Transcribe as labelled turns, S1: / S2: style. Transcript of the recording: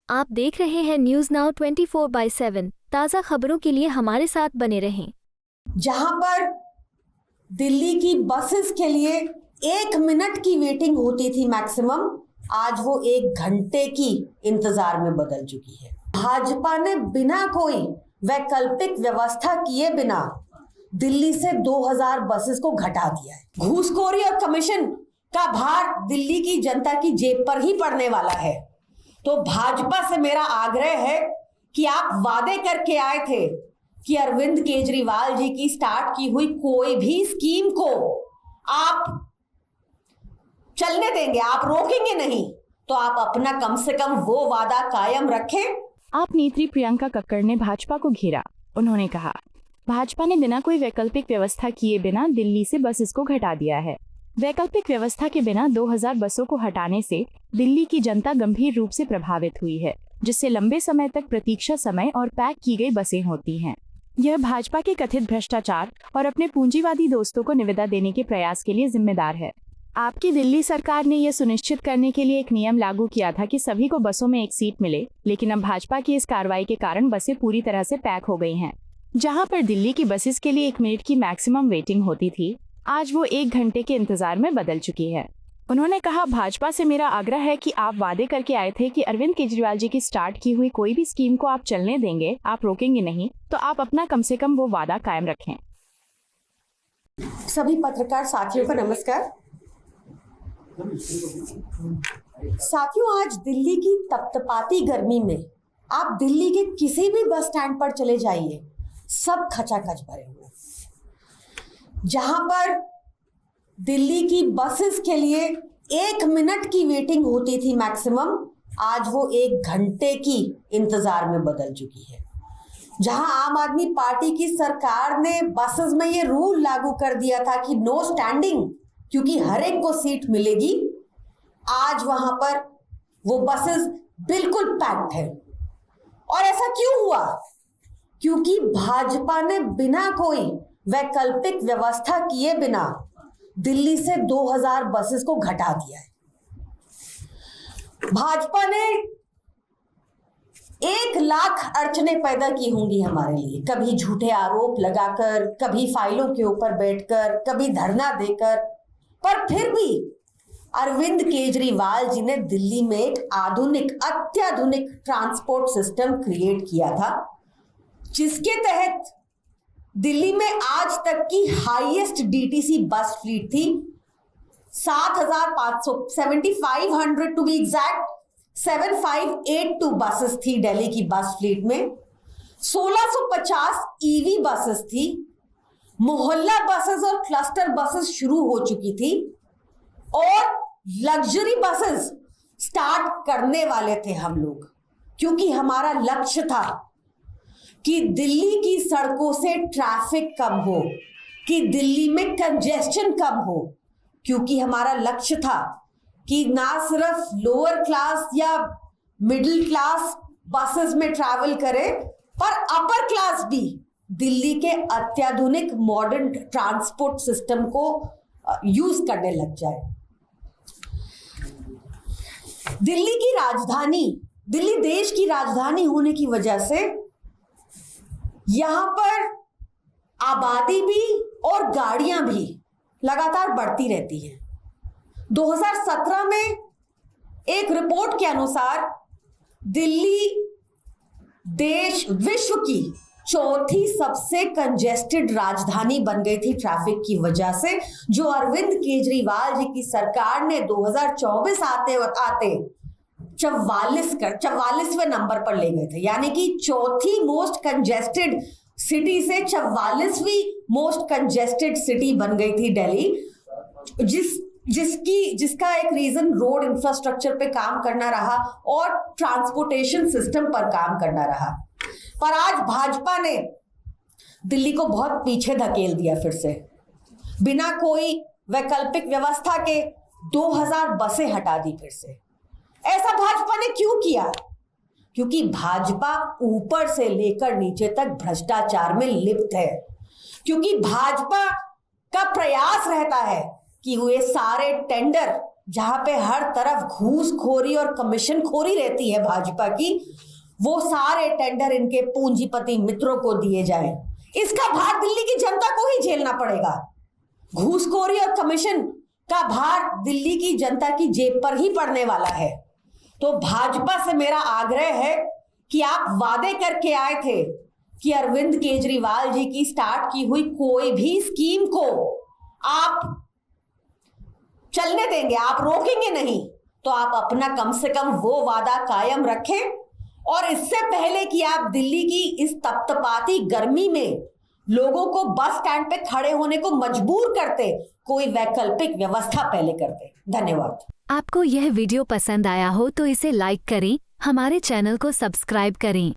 S1: आप देख रहे हैं न्यूज नाउ 24/7 ताज़ा खबरों के लिए हमारे साथ बने रहें।
S2: जहां पर दिल्ली की बसेस के लिए 1 मिनट की वेटिंग होती थी मैक्सिमम, आज वो 1 घंटे की इंतजार में बदल चुकी है। भाजपा ने बिना कोई वैकल्पिक व्यवस्था किए बिना दिल्ली से 2000 बसेस को घटा दिया है। घूसखोरी और कमीशन का भार दिल्ली की जनता की जेब पर ही पड़ने वाला है। तो भाजपा से मेरा आग्रह है कि आप वादे करके आए थे कि अरविंद केजरीवाल जी की स्टार्ट की हुई कोई भी स्कीम को आप चलने देंगे, आप रोकेंगे नहीं, तो आप अपना कम से कम वो वादा कायम रखें।
S3: आप नेत्री प्रियंका कक्कड़ ने भाजपा को घेरा। उन्होंने कहा, भाजपा ने बिना कोई वैकल्पिक व्यवस्था किए बिना दिल्ली से बसेस को घटा दिया है। वैकल्पिक व्यवस्था के बिना 2000 बसों को हटाने से दिल्ली की जनता गंभीर रूप से प्रभावित हुई है, जिससे लंबे समय तक प्रतीक्षा समय और पैक की गई बसें होती हैं। यह भाजपा के कथित भ्रष्टाचार और अपने पूंजीवादी दोस्तों को निविदा देने के प्रयास के लिए जिम्मेदार है। आपकी दिल्ली सरकार ने यह सुनिश्चित करने के लिए एक नियम लागू किया था कि सभी को बसों में एक सीट मिले, लेकिन अब भाजपा की इस कार्रवाई के कारण बसें पूरी तरह से पैक हो गई हैं। जहां पर दिल्ली की बसेस के लिए 1 मिनट की मैक्सिमम वेटिंग होती थी, आज वो 1 घंटे के इंतजार में बदल चुकी है। उन्होंने कहा, भाजपा से मेरा आग्रह है कि आप वादे करके आए थे कि अरविंद केजरीवाल जी की स्टार्ट की हुई कोई भी स्कीम को आप चलने देंगे, आप रोकेंगे नहीं, तो आप अपना कम से कम वो वादा कायम रखें।
S2: सभी पत्रकार साथियों को नमस्कार। साथियों, आज दिल्ली की तपतपाती गर्मी में आप दिल्ली के किसी भी बस स्टैंड पर चले जाइए, सब खचाखच भरे हुए। जहां पर दिल्ली की बसेस के लिए 1 मिनट की वेटिंग होती थी मैक्सिमम, आज वो 1 घंटे की इंतजार में बदल चुकी है। जहां आम आदमी पार्टी की सरकार ने बसेस में ये रूल लागू कर दिया था कि नो स्टैंडिंग, क्योंकि हर एक को सीट मिलेगी, आज वहां पर वो बसेस बिल्कुल पैक्ड है। और ऐसा क्यों हुआ? क्योंकि भाजपा ने बिना कोई वैकल्पिक व्यवस्था किए बिना दिल्ली से 2000 बसेस को घटा दिया है। भाजपा ने 1,00,000 अड़चने पैदा की होंगी हमारे लिए, कभी झूठे आरोप लगाकर, कभी फाइलों के ऊपर बैठकर, कभी धरना देकर, पर फिर भी अरविंद केजरीवाल जी ने दिल्ली में एक अत्याधुनिक ट्रांसपोर्ट सिस्टम क्रिएट किया था, जिसके तहत दिल्ली में आज तक की हाईएस्ट डीटीसी बस फ्लीट थी। 7,500 7,500 टू बी एग्जैक्ट 7,582 बसेस थी दिल्ली की बस फ्लीट में। 1650 ईवी बसेस थी। मोहल्ला बसेस और क्लस्टर बसेस शुरू हो चुकी थी और लग्जरी बसेस स्टार्ट करने वाले थे हम लोग, क्योंकि हमारा लक्ष्य था कि दिल्ली की सड़कों से ट्रैफिक कम हो, कि दिल्ली में कंजेस्शन कम हो, क्योंकि हमारा लक्ष्य था कि ना सिर्फ लोअर क्लास या मिडिल क्लास बसेस में ट्रैवल करे, पर अपर क्लास भी दिल्ली के अत्याधुनिक मॉडर्न ट्रांसपोर्ट सिस्टम को यूज करने लग जाए। दिल्ली देश की राजधानी होने की वजह से यहां पर आबादी भी और गाड़ियां भी लगातार बढ़ती रहती हैं। 2017 में एक रिपोर्ट के अनुसार दिल्ली विश्व की चौथी सबसे कंजेस्टेड राजधानी बन गई थी ट्रैफिक की वजह से, जो अरविंद केजरीवाल जी की सरकार ने 2024 आते 44वें नंबर पर ले गए थे। यानी कि चौथी मोस्ट कंजेस्टेड सिटी से 44वीं मोस्ट कंजेस्टेड सिटी बन गई थी दिल्ली, जिसका एक रीजन रोड इंफ्रास्ट्रक्चर पे काम करना रहा और ट्रांसपोर्टेशन सिस्टम पर काम करना रहा। पर आज भाजपा ने दिल्ली को बहुत पीछे धकेल दिया। फिर से बिना कोई वैकल्पिक व्यवस्था के 2000 बसें हटा दी फिर से। ऐसा भाजपा ने क्यों किया? क्योंकि भाजपा ऊपर से लेकर नीचे तक भ्रष्टाचार में लिप्त है। क्योंकि भाजपा का प्रयास रहता है कि वे सारे टेंडर जहां पे हर तरफ घूसखोरी और कमीशन खोरी रहती है भाजपा की, वो सारे टेंडर इनके पूंजीपति मित्रों को दिए जाए। इसका भार दिल्ली की जनता को ही झेलना पड़ेगा। घूसखोरी और कमीशन का भार दिल्ली की जनता की जेब पर ही पड़ने वाला है। तो भाजपा से मेरा आग्रह है कि आप वादे करके आए थे कि अरविंद केजरीवाल जी की स्टार्ट की हुई कोई भी स्कीम को आप चलने देंगे, आप रोकेंगे नहीं। तो आप अपना कम से कम वो वादा कायम रखें, और इससे पहले कि आप दिल्ली की इस तपतपाती गर्मी में लोगों को बस स्टैंड पे खड़े होने को मजबूर करते, कोई वैकल्पिक व्यवस्था पहले करते। धन्यवाद।
S1: आपको यह वीडियो पसंद आया हो तो इसे लाइक करें, हमारे चैनल को सब्सक्राइब करें।